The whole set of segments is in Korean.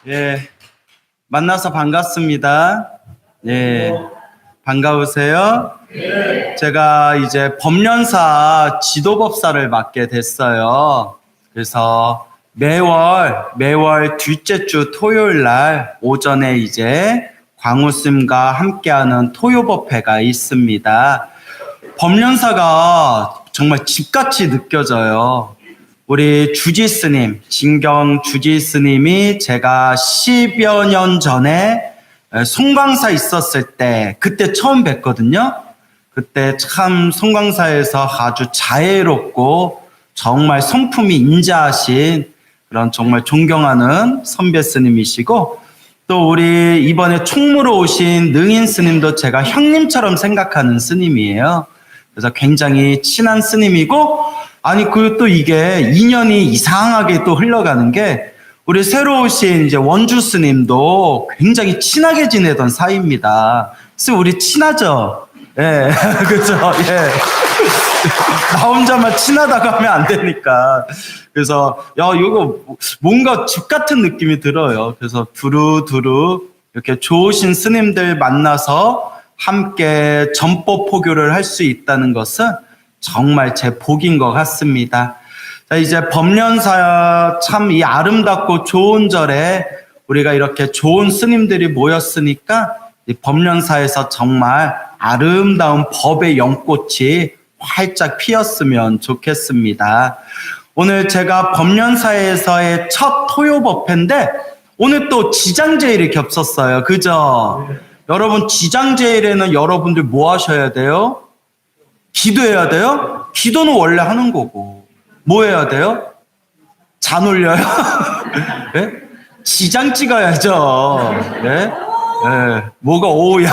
예, 만나서 반갑습니다. 예, 반가우세요? 제가 이제 법련사 지도법사를 맡게 됐어요. 그래서 매월 둘째 주 토요일 날 오전에 이제 광우스님과 함께하는 토요법회가 있습니다. 법련사가 정말 집같이 느껴져요. 우리 주지스님, 진경 주지스님이 제가 10여 년 전에 송광사 있었을 때 그때 처음 뵀거든요. 그때 참 송광사에서 아주 자애롭고 정말 성품이 인자하신 그런 정말 존경하는 선배 스님이시고, 또 우리 이번에 총무로 오신 능인 스님도 제가 형님처럼 생각하는 스님이에요. 그래서 굉장히 친한 스님이고, 아니, 그리고 또 이게 인연이 이상하게 또 흘러가는 게, 우리 새로 오신 이제 원주 스님도 굉장히 친하게 지내던 사이입니다. 그래서 우리 친하죠? 예, 그죠? 예. 나 혼자만 친하다고 하면 안 되니까. 그래서, 이거 뭔가 집 같은 느낌이 들어요. 그래서 두루두루 이렇게 좋으신 스님들 만나서 함께 전법 포교를 할 수 있다는 것은 정말 제 복인 것 같습니다. 자, 이제 법련사 참 이 아름답고 좋은 절에 우리가 이렇게 좋은 스님들이 모였으니까 이 법련사에서 정말 아름다운 법의 연꽃이 활짝 피었으면 좋겠습니다. 오늘 제가 법련사에서의 첫 토요법회인데 오늘 또 지장제일이 겹쳤어요. 그죠? 여러분, 지장제일에는 여러분들 뭐 하셔야 돼요? 기도해야 돼요? 기도는 원래 하는 거고. 뭐 해야 돼요? 잔 올려요? 네? 지장 찍어야죠. 네? 네. 뭐가 오야.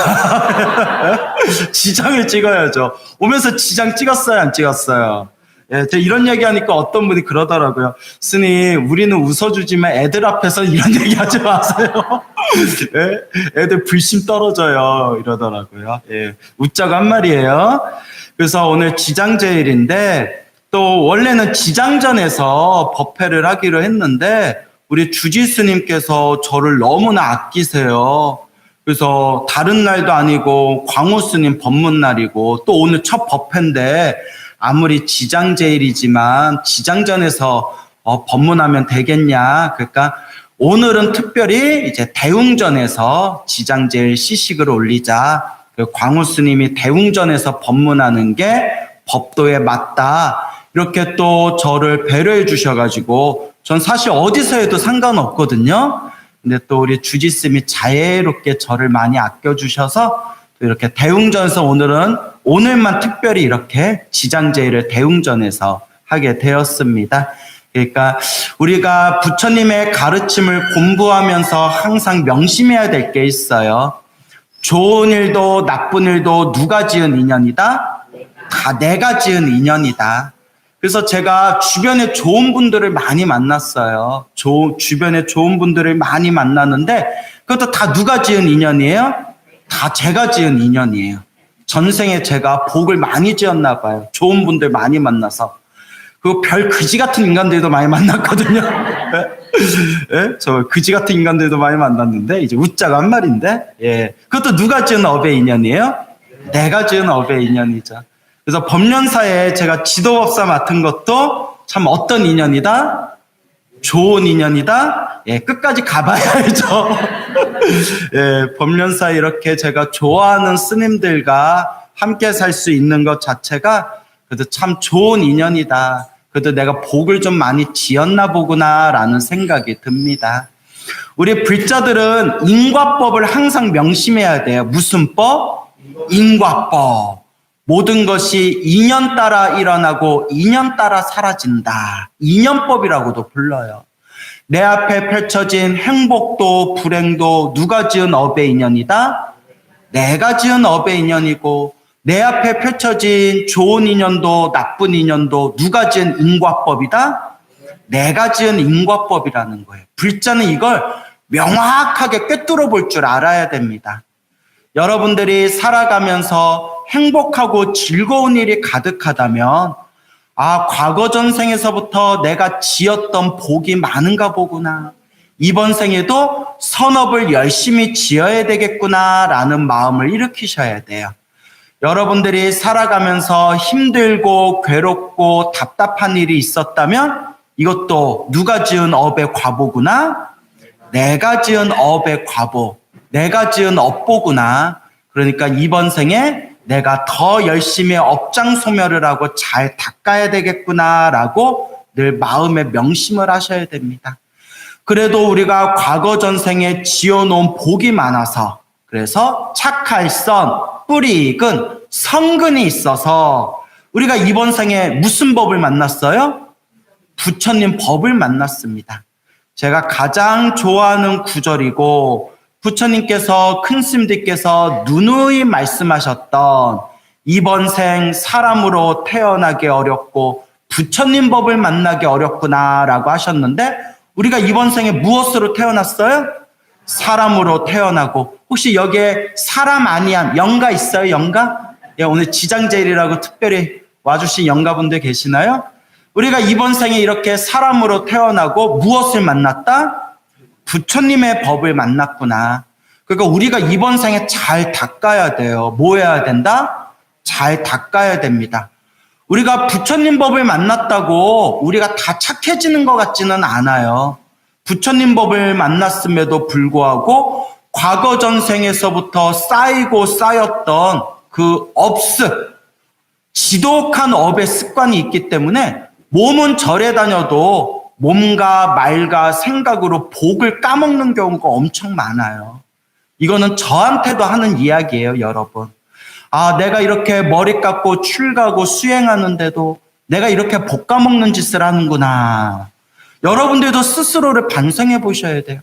지장을 찍어야죠. 오면서 지장 찍었어요, 안 찍었어요? 예, 제가 이런 얘기 하니까 어떤 분이 그러더라고요. 스님, 우리는 웃어주지만 애들 앞에서 이런 얘기 하지 마세요. 예? 애들 불심 떨어져요. 이러더라고요. 예, 웃자고 한 말이에요. 그래서 오늘 지장제일인데, 또 원래는 지장전에서 법회를 하기로 했는데, 우리 주지스님께서 저를 너무나 아끼세요. 그래서 다른 날도 아니고 광우스님 법문날이고 또 오늘 첫 법회인데, 아무리 지장제일이지만 지장전에서 법문하면 되겠냐. 그러니까 오늘은 특별히 이제 대웅전에서 지장제일 시식을 올리자. 광우스님이 대웅전에서 법문하는 게 법도에 맞다. 이렇게 또 저를 배려해 주셔가지고 전 사실 어디서 해도 상관없거든요. 근데 또 우리 주지스님이 자애롭게 저를 많이 아껴주셔서 또 이렇게 대웅전에서 오늘만 특별히 이렇게 지장제일을 대웅전에서 하게 되었습니다. 그러니까 우리가 부처님의 가르침을 공부하면서 항상 명심해야 될 게 있어요. 좋은 일도 나쁜 일도 누가 지은 인연이다? 다 내가 지은 인연이다. 그래서 제가 주변에 좋은 분들을 많이 만났어요. 주변에 좋은 분들을 많이 만났는데 그것도 다 누가 지은 인연이에요? 다 제가 지은 인연이에요. 전생에 제가 복을 많이 지었나 봐요. 좋은 분들 많이 만나서. 그리고 별 그지 같은 인간들도 많이 만났거든요. 예? 저 그지 같은 인간들도 많이 만났는데 이제 웃자고 한 말인데, 예, 그것도 누가 지은 업의 인연이에요? 내가 지은 업의 인연이죠. 그래서 법련사에 제가 지도법사 맡은 것도 참 어떤 인연이다? 좋은 인연이다? 예, 끝까지 가봐야 알죠. 예, 법련사에 이렇게 제가 좋아하는 스님들과 함께 살 수 있는 것 자체가 그래도 참 좋은 인연이다. 그래도 내가 복을 좀 많이 지었나 보구나라는 생각이 듭니다. 우리 불자들은 인과법을 항상 명심해야 돼요. 무슨 법? 인과법. 모든 것이 인연 따라 일어나고 인연 따라 사라진다. 인연법이라고도 불러요. 내 앞에 펼쳐진 행복도 불행도 누가 지은 업의 인연이다? 내가 지은 업의 인연이고, 내 앞에 펼쳐진 좋은 인연도 나쁜 인연도 누가 지은 인과법이다? 내가 지은 인과법이라는 거예요. 불자는 이걸 명확하게 꿰뚫어 볼 줄 알아야 됩니다. 여러분들이 살아가면서 행복하고 즐거운 일이 가득하다면, 아, 과거 전생에서부터 내가 지었던 복이 많은가 보구나. 이번 생에도 선업을 열심히 지어야 되겠구나라는 마음을 일으키셔야 돼요. 여러분들이 살아가면서 힘들고 괴롭고 답답한 일이 있었다면 이것도 누가 지은 업의 과보구나? 내가 지은 업의 과보, 내가 지은 업보구나. 그러니까 이번 생에 내가 더 열심히 업장 소멸을 하고 잘 닦아야 되겠구나라고 늘 마음에 명심을 하셔야 됩니다. 그래도 우리가 과거 전생에 지어놓은 복이 많아서 그래서 착할 선, 뿌리 익은 성근이 있어서 우리가 이번 생에 무슨 법을 만났어요? 부처님 법을 만났습니다. 제가 가장 좋아하는 구절이고 부처님께서 큰 스님들께서 누누이 말씀하셨던 이번 생 사람으로 태어나기 어렵고 부처님 법을 만나기 어렵구나라고 하셨는데 우리가 이번 생에 무엇으로 태어났어요? 사람으로 태어나고 혹시 여기에 사람 아니한 영가 있어요? 영가? 예, 오늘 지장제일이라고 특별히 와주신 영가분들 계시나요? 우리가 이번 생에 이렇게 사람으로 태어나고 무엇을 만났다? 부처님의 법을 만났구나. 그러니까 우리가 이번 생에 잘 닦아야 돼요. 뭐 해야 된다? 잘 닦아야 됩니다. 우리가 부처님 법을 만났다고 우리가 다 착해지는 것 같지는 않아요. 부처님 법을 만났음에도 불구하고 과거 전생에서부터 쌓이고 쌓였던 그 업습, 지독한 업의 습관이 있기 때문에 몸은 절에 다녀도 몸과 말과 생각으로 복을 까먹는 경우가 엄청 많아요. 이거는 저한테도 하는 이야기예요, 여러분. 아, 내가 이렇게 머리 깎고 출가고 수행하는데도 내가 이렇게 복 까먹는 짓을 하는구나. 여러분들도 스스로를 반성해 보셔야 돼요.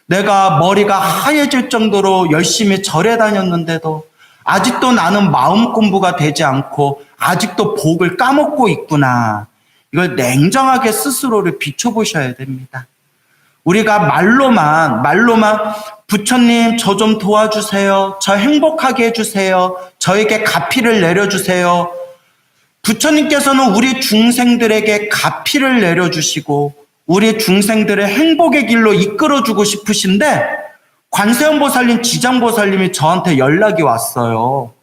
내가 머리가 하얘질 정도로 열심히 절에 다녔는데도 아직도 나는 마음 공부가 되지 않고 아직도 복을 까먹고 있구나. 이걸 냉정하게 스스로를 비춰보셔야 됩니다. 우리가 말로만 부처님 저 좀 도와주세요. 저 행복하게 해주세요. 저에게 가피를 내려주세요. 부처님께서는 우리 중생들에게 가피를 내려주시고 우리 중생들의 행복의 길로 이끌어주고 싶으신데 관세음보살님, 지장보살님이 저한테 연락이 왔어요.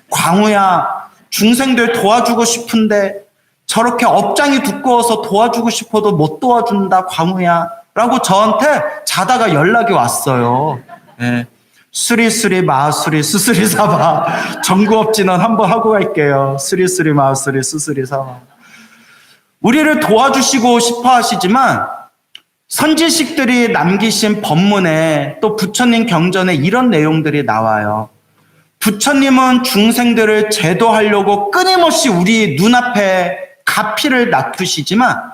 광우야, 중생들 도와주고 싶은데 저렇게 업장이 두꺼워서 도와주고 싶어도 못 도와준다, 광우야. 라고 저한테 자다가 연락이 왔어요. 예. 수리수리 마수리 수수리 사바 전구업진원 한번 하고 갈게요. 수리수리 마수리 수수리 사바. 우리를 도와주시고 싶어 하시지만 선지식들이 남기신 법문에 또 부처님 경전에 이런 내용들이 나와요. 부처님은 중생들을 제도하려고 끊임없이 우리 눈앞에 가피를 놔두시지만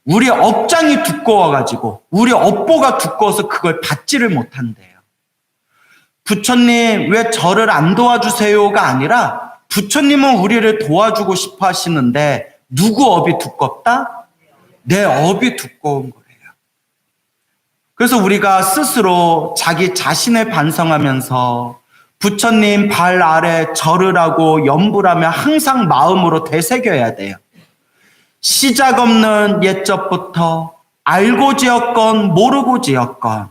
우리 업장이 두꺼워가지고 우리 업보가 두꺼워서 그걸 받지를 못한대요. 부처님 왜 저를 안 도와주세요가 아니라 부처님은 우리를 도와주고 싶어 하시는데 누구 업이 두껍다? 내 업이 두꺼운 거예요. 그래서 우리가 스스로 자기 자신을 반성하면서 부처님 발 아래 절을 하고 염불하며 항상 마음으로 되새겨야 돼요. 시작 없는 옛적부터 알고 지었건 모르고 지었건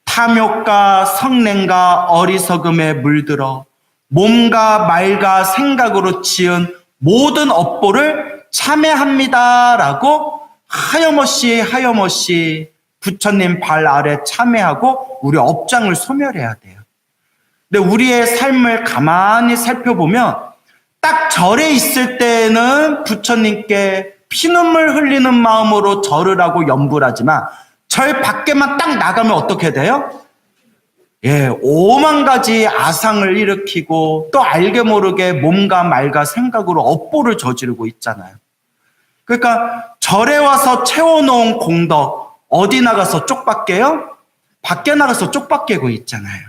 탐욕과 성냄과 어리석음에 물들어 몸과 말과 생각으로 지은 모든 업보를 참회합니다라고 하염없이 부처님 발 아래 참회하고 우리 업장을 소멸해야 돼요. 근데 우리의 삶을 가만히 살펴보면 딱 절에 있을 때는 부처님께 피눈물 흘리는 마음으로 절을 하고 염불하지만 절 밖에만 딱 나가면 어떻게 돼요? 예, 오만 가지 아상을 일으키고 또 알게 모르게 몸과 말과 생각으로 업보를 저지르고 있잖아요. 그러니까 절에 와서 채워놓은 공덕 어디 나가서 쪽박게요? 밖에 나가서 쪽박게고 있잖아요.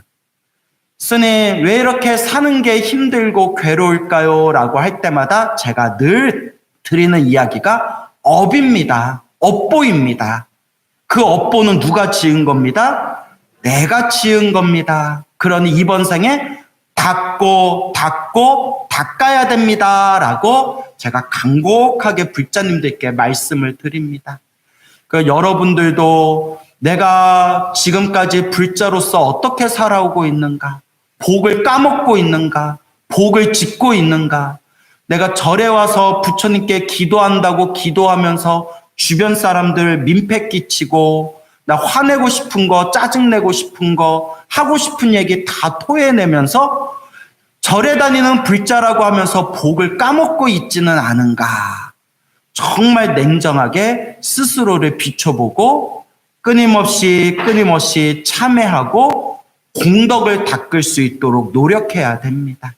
스님 왜 이렇게 사는 게 힘들고 괴로울까요? 라고 할 때마다 제가 늘 드리는 이야기가 업입니다. 업보입니다. 그 업보는 누가 지은 겁니다? 내가 지은 겁니다. 그러니 이번 생에 닦고 닦아야 됩니다. 라고 제가 간곡하게 불자님들께 말씀을 드립니다. 그 여러분들도 내가 지금까지 불자로서 어떻게 살아오고 있는가? 복을 까먹고 있는가? 복을 짓고 있는가? 내가 절에 와서 부처님께 기도한다고 기도하면서 주변 사람들 민폐 끼치고 나 화내고 싶은 거, 짜증내고 싶은 거, 하고 싶은 얘기 다 토해내면서 절에 다니는 불자라고 하면서 복을 까먹고 있지는 않은가? 정말 냉정하게 스스로를 비춰보고 끊임없이 참회하고 공덕을 닦을 수 있도록 노력해야 됩니다.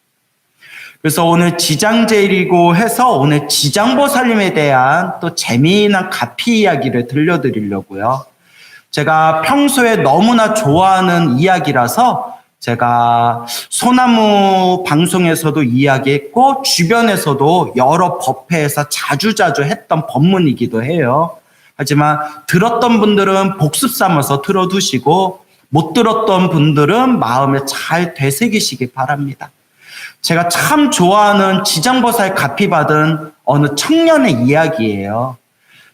그래서 오늘 지장제일이고 해서 오늘 지장보살님에 대한 또 재미난 가피 이야기를 들려드리려고요. 제가 평소에 너무나 좋아하는 이야기라서 제가 소나무 방송에서도 이야기했고 주변에서도 여러 법회에서 자주자주 했던 법문이기도 해요. 하지만 들었던 분들은 복습 삼아서 들어두시고 못 들었던 분들은 마음에 잘 되새기시기 바랍니다. 제가 참 좋아하는 지장보살 가피받은 어느 청년의 이야기예요.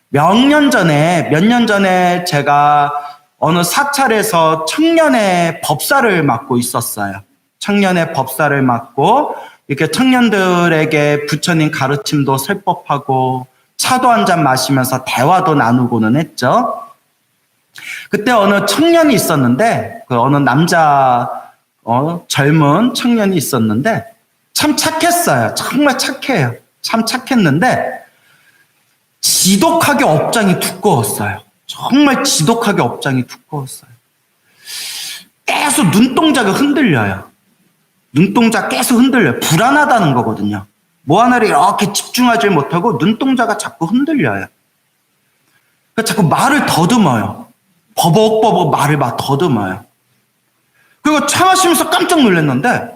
몇 년 전에 제가 어느 사찰에서 청년의 법사를 맡고 있었어요. 청년의 법사를 맡고 이렇게 청년들에게 부처님 가르침도 설법하고 차도 한잔 마시면서 대화도 나누고는 했죠. 그때 어느 청년이 있었는데 그 어느 남자 젊은 청년이 있었는데 참 착했어요. 정말 착해요. 참 착했는데 지독하게 업장이 두꺼웠어요. 정말 지독하게 업장이 두꺼웠어요. 계속 눈동자가 흔들려요. 눈동자 계속 흔들려요. 불안하다는 거거든요. 뭐 하나를 이렇게 집중하지 못하고 눈동자가 자꾸 흔들려요. 그러니까 자꾸 말을 더듬어요. 버벅버벅 말을 막 더듬어요. 그리고 차 마시면서 깜짝 놀랐는데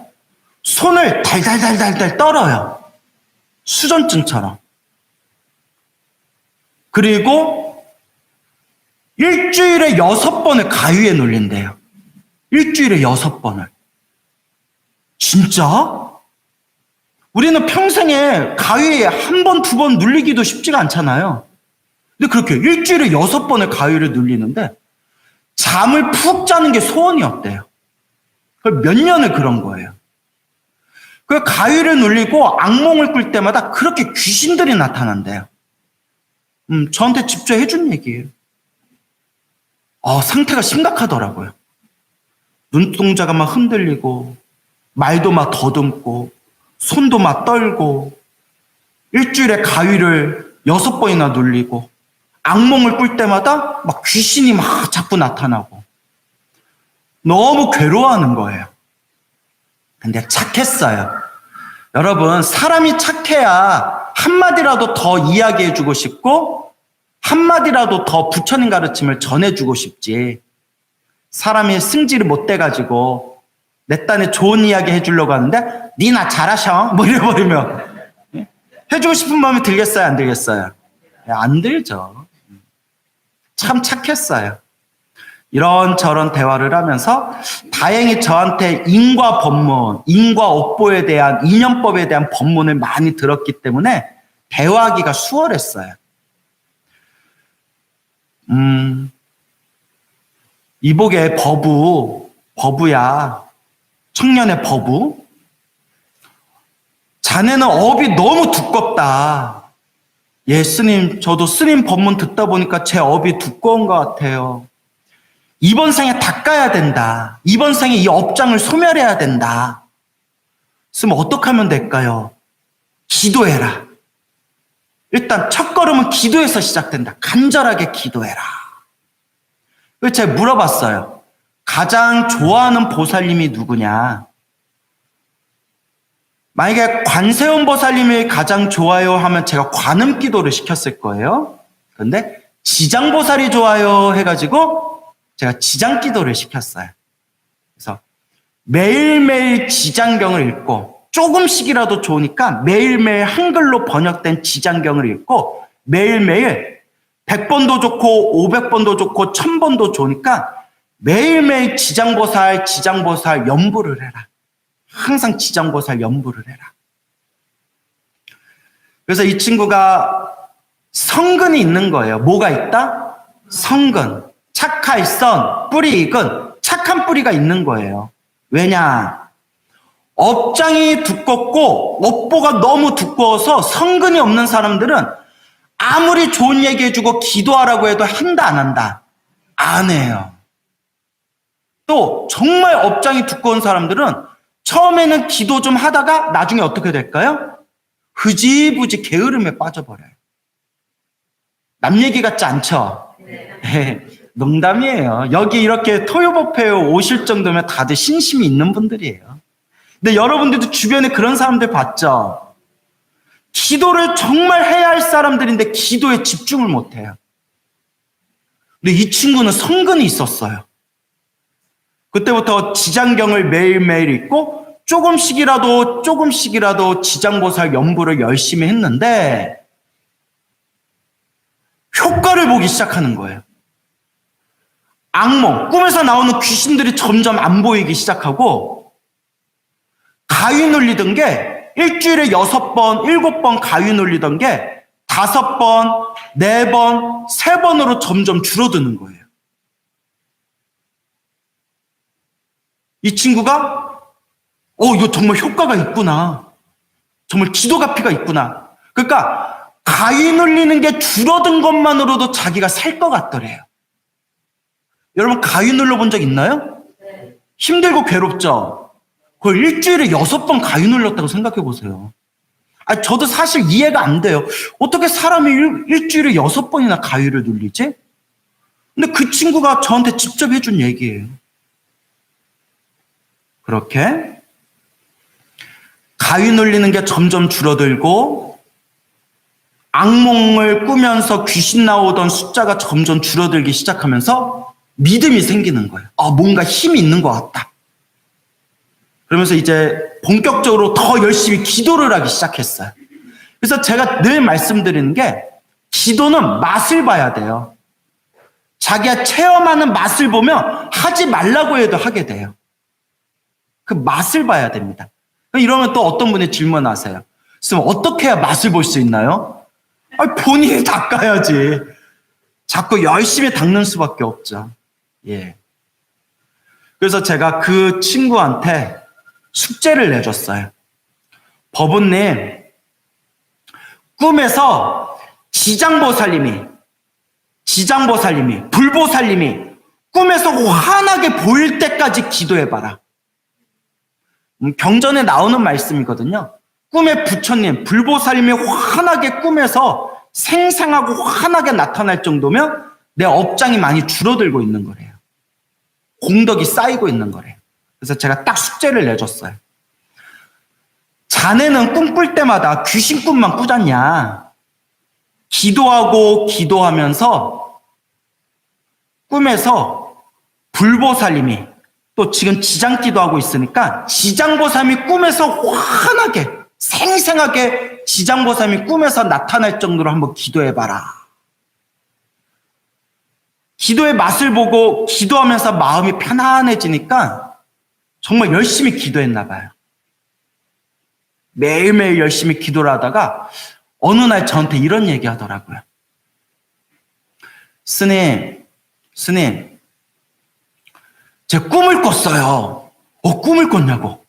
손을 달달달달달 떨어요. 수전증처럼. 그리고 일주일에 6번을 가위에 눌린대요. 일주일에 6번을. 진짜? 우리는 평생에 가위에 1번, 2번 눌리기도 쉽지가 않잖아요. 근데 그렇게 일주일에 6번을 가위를 눌리는데 잠을 푹 자는 게 소원이었대요. 몇 년을 그런 거예요. 그 가위를 눌리고 악몽을 꿀 때마다 그렇게 귀신들이 나타난대요. 저한테 직접 해준 얘기예요. 상태가 심각하더라고요. 눈동자가 막 흔들리고 말도 막 더듬고 손도 막 떨고 일주일에 가위를 6번이나 눌리고 악몽을 꿀 때마다 막 귀신이 막 자꾸 나타나고 너무 괴로워하는 거예요. 근데 착했어요. 여러분, 사람이 착해야 한마디라도 더 이야기해주고 싶고 한마디라도 더 부처님 가르침을 전해주고 싶지. 사람이 승질을 못 돼가지고 내 딴에 좋은 이야기 해주려고 하는데 니나 잘하셔 뭐 이래버리면 해주고 싶은 마음이 들겠어요, 안 들겠어요? 안 들죠. 참 착했어요. 이런저런 대화를 하면서 다행히 저한테 인과 법문, 인과 업보에 대한 인연법에 대한 법문을 많이 들었기 때문에 대화하기가 수월했어요. 이복의 버부야. 청년의 버부. 자네는 업이 너무 두껍다. 예, 스님, 저도 스님 법문 듣다 보니까 제 업이 두꺼운 것 같아요. 이번 생에 닦아야 된다. 이번 생에 이 업장을 소멸해야 된다. 그럼 어떻게 하면 될까요? 기도해라. 일단 첫 걸음은 기도에서 시작된다. 간절하게 기도해라. 그래서 제가 물어봤어요. 가장 좋아하는 보살님이 누구냐? 만약에 관세음 보살님이 가장 좋아요 하면 제가 관음 기도를 시켰을 거예요. 그런데 지장보살이 좋아요 해가지고 제가 지장 기도를 시켰어요. 그래서 매일매일 지장경을 읽고 조금씩이라도 좋으니까 매일매일 한글로 번역된 지장경을 읽고 매일매일 100번도 좋고 500번도 좋고 1000번도 좋으니까 매일매일 지장보살 연부를 해라. 항상 지장보살 연부를 해라. 그래서 이 친구가 성근이 있는 거예요. 뭐가 있다? 성근. 착할선 뿌리 익은 착한 뿌리가 있는 거예요. 왜냐? 업장이 두껍고 업보가 너무 두꺼워서 성근이 없는 사람들은 아무리 좋은 얘기 해주고 기도하라고 해도 한다 안 한다? 안 해요. 또 정말 업장이 두꺼운 사람들은 처음에는 기도 좀 하다가 나중에 어떻게 될까요? 흐지부지 게으름에 빠져버려요. 남 얘기 같지 않죠? 네. 농담이에요. 여기 이렇게 토요법회에 오실 정도면 다들 신심이 있는 분들이에요. 근데 여러분들도 주변에 그런 사람들 봤죠? 기도를 정말 해야 할 사람들인데 기도에 집중을 못해요. 근데 이 친구는 성근이 있었어요. 그때부터 지장경을 매일매일 읽고 조금씩이라도 지장보살 연부를 열심히 했는데 효과를 보기 시작하는 거예요. 악몽, 꿈에서 나오는 귀신들이 점점 안 보이기 시작하고 가위 눌리던 게 일주일에 6번, 7번 가위 눌리던 게 5번, 4번, 3번으로 점점 줄어드는 거예요. 이 친구가 이거 정말 효과가 있구나. 정말 기도가 피가 있구나. 그러니까 가위 눌리는 게 줄어든 것만으로도 자기가 살 것 같더래요. 여러분 가위 눌러본 적 있나요? 네. 힘들고 괴롭죠? 그걸 일주일에 6번 가위 눌렀다고 생각해 보세요. 저도 사실 이해가 안 돼요. 어떻게 사람이 일주일에 6번이나 가위를 눌리지? 근데 그 친구가 저한테 직접 해준 얘기예요. 그렇게 가위 눌리는 게 점점 줄어들고 악몽을 꾸면서 귀신 나오던 숫자가 점점 줄어들기 시작하면서 믿음이 생기는 거예요. 뭔가 힘이 있는 것 같다. 그러면서 이제 본격적으로 더 열심히 기도를 하기 시작했어요. 그래서 제가 늘 말씀드리는 게 기도는 맛을 봐야 돼요. 자기가 체험하는 맛을 보면 하지 말라고 해도 하게 돼요. 그 맛을 봐야 됩니다. 이러면 또 어떤 분이 질문하세요. 그럼 어떻게 해야 맛을 볼 수 있나요? 본인이 닦아야지. 자꾸 열심히 닦는 수밖에 없죠. 예. 그래서 제가 그 친구한테 숙제를 내줬어요. 법은님, 꿈에서 지장보살님이, 불보살님이 꿈에서 환하게 보일 때까지 기도해봐라. 경전에 나오는 말씀이거든요. 꿈에 부처님, 불보살님이 환하게 꿈에서 생생하고 환하게 나타날 정도면 내 업장이 많이 줄어들고 있는 거래요. 공덕이 쌓이고 있는 거래요. 그래서 제가 딱 숙제를 내줬어요. 자네는 꿈꿀 때마다 귀신 꿈만 꾸잖냐. 기도하면서 꿈에서 불보살님이 또 지금 지장기도 하고 있으니까 지장보살님이 꿈에서 환하게 생생하게 지장보살님이 꿈에서 나타날 정도로 한번 기도해봐라. 기도의 맛을 보고 기도하면서 마음이 편안해지니까 정말 열심히 기도했나 봐요. 매일매일 열심히 기도를 하다가 어느 날 저한테 이런 얘기 하더라고요. 스님, 제 꿈을 꿨어요. 꿈을 꿨냐고.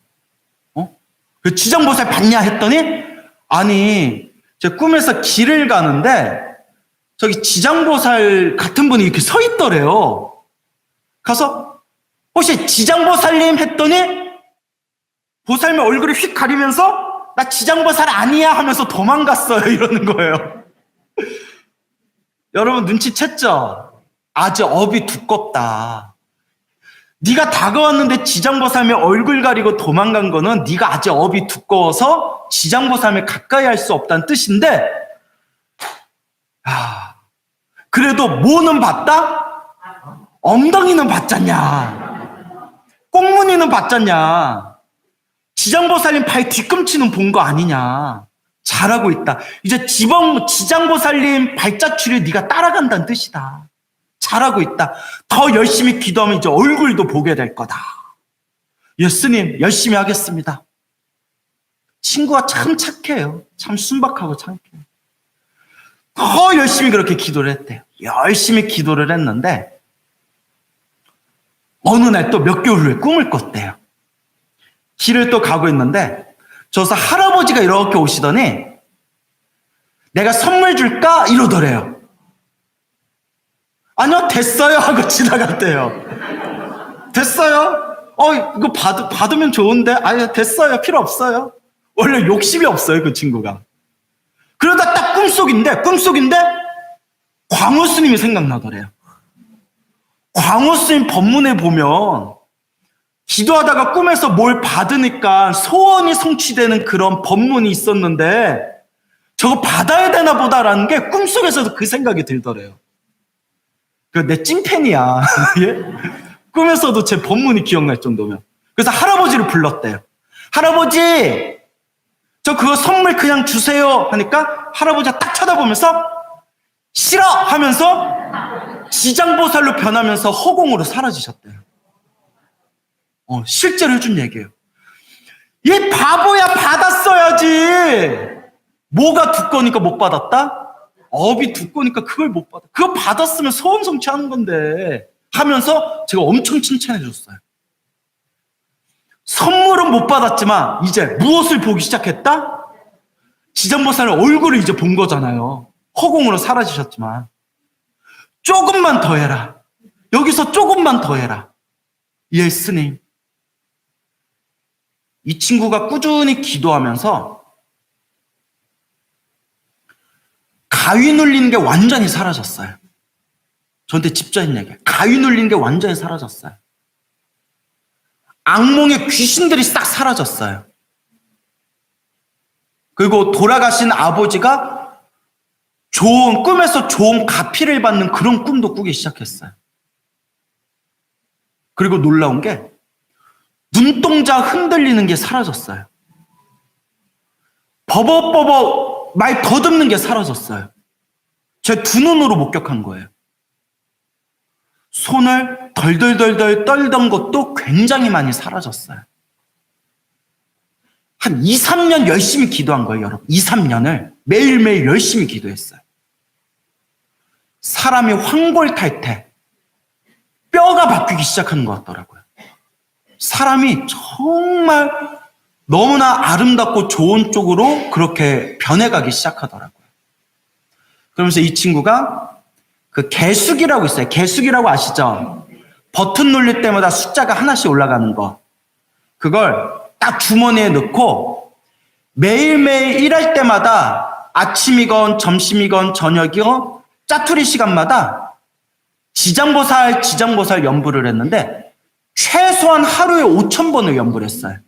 그 지장보살 봤냐 했더니 아니 제 꿈에서 길을 가는데 저기 지장보살 같은 분이 이렇게 서 있더래요. 가서 혹시 지장보살님 했더니 보살님 얼굴을 휙 가리면서 나 지장보살 아니야 하면서 도망갔어요. 이러는 거예요. 여러분 눈치챘죠? 아주 업이 두껍다. 네가 다가왔는데 지장보살님의 얼굴 가리고 도망간 거는 네가 아직 업이 두꺼워서 지장보살님을 가까이 할 수 없다는 뜻인데 그래도 뭐는 봤다? 엉덩이는 봤잖냐. 꽁무니는 봤잖냐. 지장보살님 발 뒤꿈치는 본 거 아니냐. 잘하고 있다. 이제 지장보살님 발자취를 네가 따라간다는 뜻이다. 잘하고 있다. 더 열심히 기도하면 이제 얼굴도 보게 될 거다. 예수님 열심히 하겠습니다. 친구가 참 착해요. 참 순박하고 착해요. 더 열심히 그렇게 기도를 했대요. 열심히 기도를 했는데 어느 날 또 몇 개월 후에 꿈을 꿨대요. 길을 또 가고 있는데 저기서 할아버지가 이렇게 오시더니 내가 선물 줄까? 이러더래요. 아니요, 됐어요 하고 지나갔대요. 됐어요? 이거 받으면 좋은데? 아니, 됐어요. 필요 없어요. 원래 욕심이 없어요, 그 친구가. 그러다 딱 꿈속인데 광호 스님이 생각나더래요. 광호 스님 법문에 보면 기도하다가 꿈에서 뭘 받으니까 소원이 성취되는 그런 법문이 있었는데 저거 받아야 되나 보다라는 게 꿈속에서도 그 생각이 들더래요. 내 찐팬이야. 예? 꿈에서도 제 법문이 기억날 정도면. 그래서 할아버지를 불렀대요. 할아버지, 저 그거 선물 그냥 주세요 하니까 할아버지가 딱 쳐다보면서 싫어 하면서 지장보살로 변하면서 허공으로 사라지셨대요. 실제로 해준 얘기예요. 얘 바보야, 받았어야지. 뭐가 두꺼우니까 못 받았다? 업이 두꺼우니까 그걸 못 받아. 그거 받았으면 소원 성취하는 건데 하면서 제가 엄청 칭찬해 줬어요. 선물은 못 받았지만 이제 무엇을 보기 시작했다? 지장보살의 얼굴을 이제 본 거잖아요. 허공으로 사라지셨지만 조금만 더 해라. 여기서 조금만 더 해라. 예, 스님. 이 친구가 꾸준히 기도하면서 가위 눌리는 게 완전히 사라졌어요. 저한테 집자인 얘기예요. 가위 눌리는 게 완전히 사라졌어요. 악몽의 귀신들이 싹 사라졌어요. 그리고 돌아가신 아버지가 꿈에서 좋은 가피를 받는 그런 꿈도 꾸기 시작했어요. 그리고 놀라운 게 눈동자 흔들리는 게 사라졌어요. 버벅버벅 말 더듬는 게 사라졌어요. 제 두 눈으로 목격한 거예요. 손을 덜덜덜덜 떨던 것도 굉장히 많이 사라졌어요. 한 2, 3년 열심히 기도한 거예요, 여러분. 2, 3년을 매일매일 열심히 기도했어요. 사람이 황골탈태, 뼈가 바뀌기 시작하는 것 같더라고요. 사람이 정말 너무나 아름답고 좋은 쪽으로 그렇게 변해가기 시작하더라고요. 그러면서 이 친구가 그 개수기라고 있어요. 개수기라고 아시죠? 버튼 누릴 때마다 숫자가 하나씩 올라가는 거. 그걸 딱 주머니에 넣고 매일매일 일할 때마다 아침이건 점심이건 저녁이건 짜투리 시간마다 지장보살 연부를 했는데 최소한 하루에 5,000번을 연부를 했어요.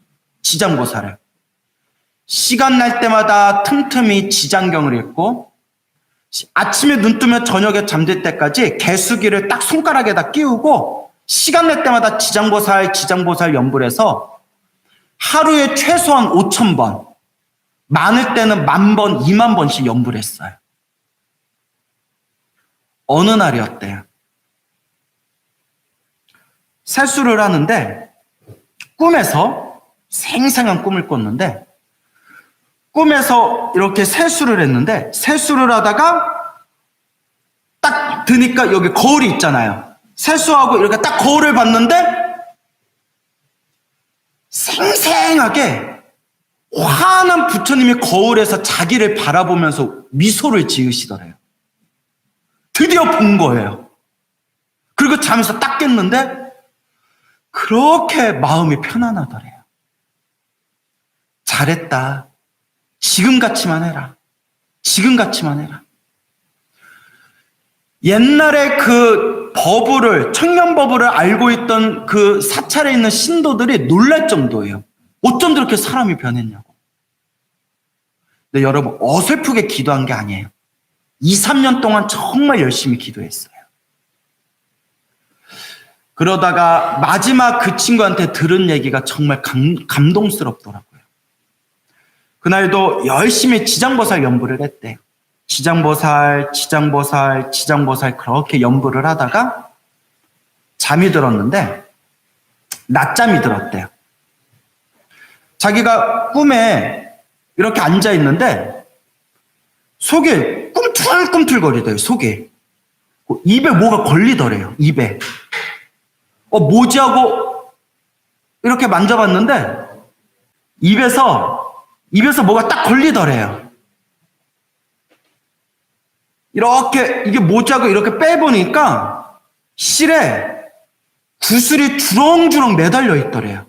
지장보살을. 시간 날 때마다 틈틈이 지장경을 읽고 아침에 눈 뜨면 저녁에 잠들 때까지 개수기를 딱 손가락에다 끼우고 시간 날 때마다 지장보살 연부를 해서 하루에 최소한 5,000번, 많을 때는 10,000번, 20,000번씩 연부를 했어요. 어느 날이었대요. 살수를 하는데 꿈에서 생생한 꿈을 꿨는데 꿈에서 이렇게 세수를 했는데 세수를 하다가 딱 드니까 여기 거울이 있잖아요. 세수하고 이렇게 딱 거울을 봤는데 생생하게 환한 부처님이 거울에서 자기를 바라보면서 미소를 지으시더래요. 드디어 본 거예요. 그리고 잠에서 딱 깼는데 그렇게 마음이 편안하더래요. 잘했다. 지금같이만 해라. 지금같이만 해라. 옛날에 그 청년버부를 알고 있던 그 사찰에 있는 신도들이 놀랄 정도예요. 어쩜 저렇게 사람이 변했냐고. 근데 여러분, 어설프게 기도한 게 아니에요. 2, 3년 동안 정말 열심히 기도했어요. 그러다가 마지막 그 친구한테 들은 얘기가 정말 감동스럽더라고요. 그날도 열심히 지장보살 연부를 했대요. 지장보살 그렇게 연부를 하다가 잠이 들었는데 낮잠이 들었대요. 자기가 꿈에 이렇게 앉아 있는데 속에 꿈틀꿈틀거리대요. 속에 입에 뭐가 걸리더래요. 입에 뭐지 하고 이렇게 만져봤는데 입에서 뭐가 딱 걸리더래요. 이렇게 이게 뭐지 하고 이렇게 빼보니까 실에 구슬이 주렁주렁 매달려 있더래요.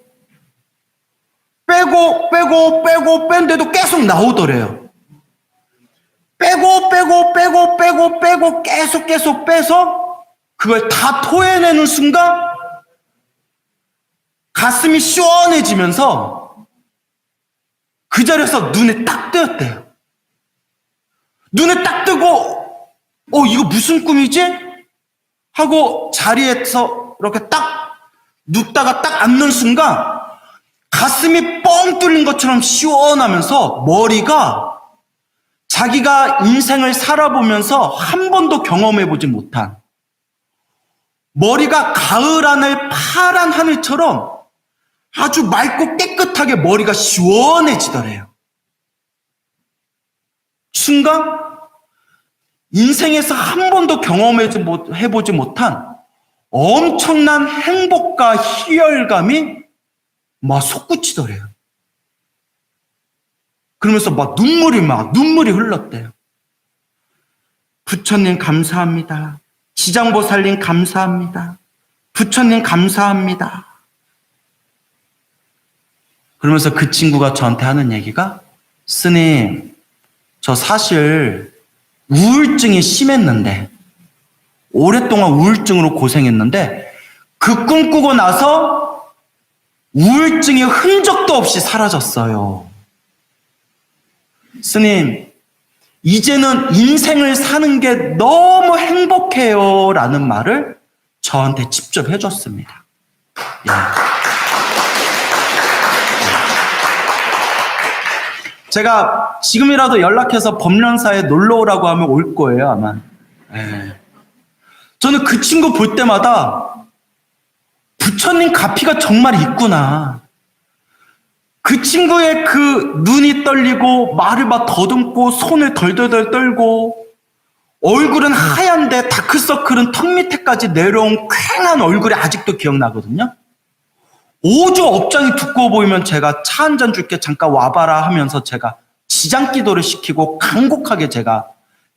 빼고 뺀데도 계속 나오더래요. 빼고 계속 빼서 그걸 다 토해내는 순간 가슴이 시원해지면서 그 자리에서 눈에 딱 뜨였대요. 눈에 딱 뜨고 이거 무슨 꿈이지? 하고 자리에서 이렇게 딱 눕다가 딱 앉는 순간 가슴이 뻥 뚫린 것처럼 시원하면서 머리가 자기가 인생을 살아보면서 한 번도 경험해보지 못한 머리가 가을 하늘 파란 하늘처럼 아주 맑고 깨끗하게 머리가 시원해지더래요. 순간 인생에서 한 번도 경험해보지 못한 엄청난 행복과 희열감이 막 솟구치더래요. 그러면서 막 눈물이 흘렀대요. 부처님 감사합니다. 지장보살님 감사합니다. 부처님 감사합니다. 그러면서 그 친구가 저한테 하는 얘기가, 스님, 저 사실 우울증이 심했는데, 오랫동안 우울증으로 고생했는데, 그 꿈 꾸고 나서 우울증이 흔적도 없이 사라졌어요. 스님, 이제는 인생을 사는 게 너무 행복해요. 라는 말을 저한테 직접 해줬습니다. 예. 제가 지금이라도 연락해서 법련사에 놀러 오라고 하면 올 거예요, 아마. 예. 저는 그 친구 볼 때마다 부처님 가피가 정말 있구나. 그 친구의 그 눈이 떨리고 말을 막 더듬고 손을 덜덜덜 떨고 얼굴은 하얀데 다크서클은 턱 밑에까지 내려온 퀭한 얼굴이 아직도 기억나거든요. 오조 업장이 두꺼워 보이면 제가 차 한 잔 줄게 잠깐 와봐라 하면서 제가 지장기도를 시키고 간곡하게 제가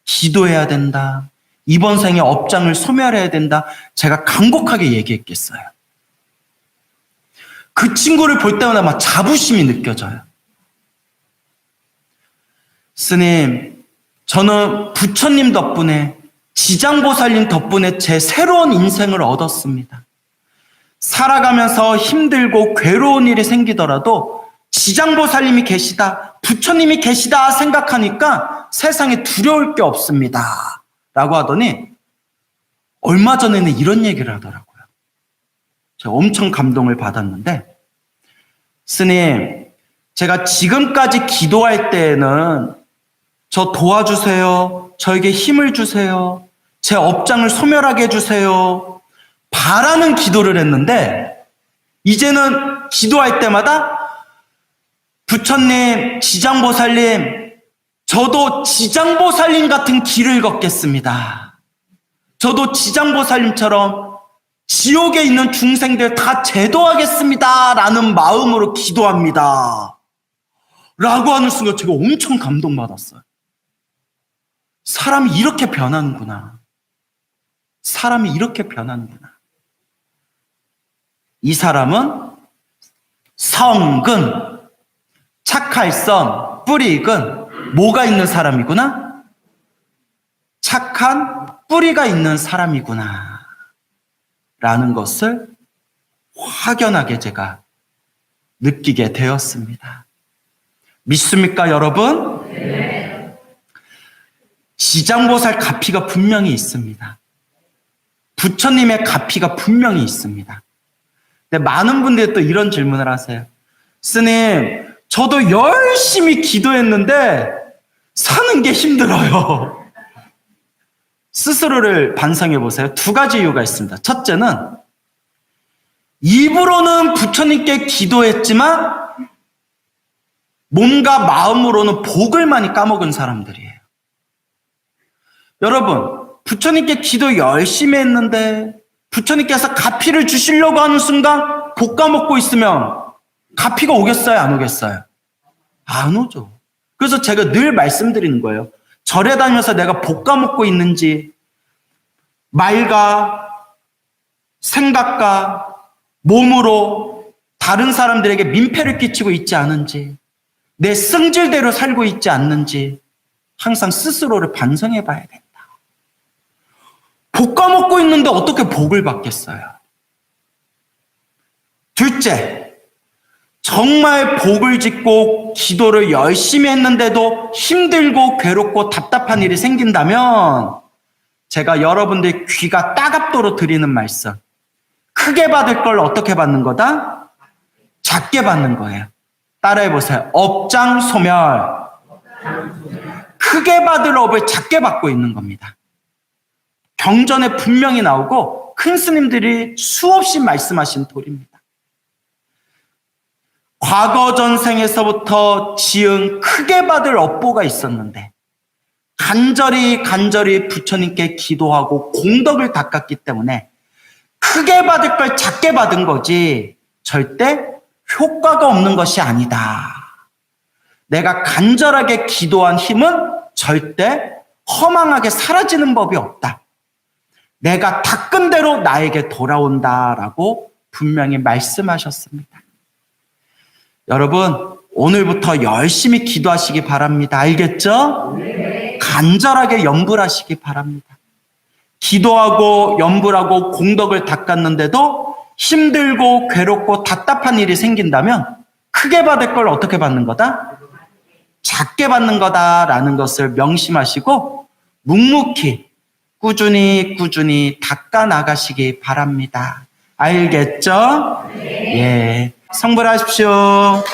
기도해야 된다. 이번 생에 업장을 소멸해야 된다. 제가 간곡하게 얘기했겠어요. 그 친구를 볼 때마다 막 자부심이 느껴져요. 스님, 저는 부처님 덕분에, 지장보살님 덕분에 제 새로운 인생을 얻었습니다. 살아가면서 힘들고 괴로운 일이 생기더라도 지장보살님이 계시다, 부처님이 계시다 생각하니까 세상에 두려울 게 없습니다. 라고 하더니 얼마 전에는 이런 얘기를 하더라고요. 제가 엄청 감동을 받았는데, 스님, 제가 지금까지 기도할 때에는 저 도와주세요, 저에게 힘을 주세요, 제 업장을 소멸하게 해주세요 바라는 기도를 했는데, 이제는 기도할 때마다 부처님, 지장보살님, 저도 지장보살님 같은 길을 걷겠습니다. 저도 지장보살님처럼 지옥에 있는 중생들 다 제도하겠습니다. 라는 마음으로 기도합니다. 라고 하는 순간 제가 엄청 감동받았어요. 사람이 이렇게 변하는구나. 사람이 이렇게 변하는구나. 이 사람은 성근, 착할성, 뿌리익은 뭐가 있는 사람이구나? 착한 뿌리가 있는 사람이구나. 라는 것을 확연하게 제가 느끼게 되었습니다. 믿습니까, 여러분? 네. 지장보살 가피가 분명히 있습니다. 부처님의 가피가 분명히 있습니다. 근데 많은 분들이 또 이런 질문을 하세요. 스님, 저도 열심히 기도했는데 사는 게 힘들어요. 스스로를 반성해 보세요. 두 가지 이유가 있습니다. 첫째는 입으로는 부처님께 기도했지만 몸과 마음으로는 복을 많이 까먹은 사람들이에요. 여러분, 부처님께 기도 열심히 했는데 부처님께서 가피를 주시려고 하는 순간 볶아 먹고 있으면 가피가 오겠어요? 안 오겠어요? 안 오죠. 그래서 제가 늘 말씀드리는 거예요. 절에 다니면서 내가 볶아 먹고 있는지, 말과 생각과 몸으로 다른 사람들에게 민폐를 끼치고 있지 않은지, 내 승질대로 살고 있지 않는지 항상 스스로를 반성해 봐야 된다. 볶아 먹고 있는데 어떻게 복을 받겠어요? 둘째, 정말 복을 짓고 기도를 열심히 했는데도 힘들고 괴롭고 답답한 일이 생긴다면 제가 여러분들 귀가 따갑도록 드리는 말씀. 크게 받을 걸 어떻게 받는 거다? 작게 받는 거예요. 따라해 보세요. 업장소멸. 크게 받을 업을 작게 받고 있는 겁니다. 경전에 분명히 나오고 큰 스님들이 수없이 말씀하신 도리입니다. 과거 전생에서부터 지은 크게 받을 업보가 있었는데 간절히 부처님께 기도하고 공덕을 닦았기 때문에 크게 받을 걸 작게 받은 거지 절대 효과가 없는 것이 아니다. 내가 간절하게 기도한 힘은 절대 허망하게 사라지는 법이 없다. 내가 닦은 대로 나에게 돌아온다라고 분명히 말씀하셨습니다. 여러분, 오늘부터 열심히 기도하시기 바랍니다. 알겠죠? 네. 간절하게 염불하시기 바랍니다. 기도하고 염불하고 공덕을 닦았는데도 힘들고 괴롭고 답답한 일이 생긴다면 크게 받을 걸 어떻게 받는 거다? 작게 받는 거다라는 것을 명심하시고 묵묵히 꾸준히 닦아 나가시기 바랍니다. 알겠죠? 네. 예. 성불하십시오.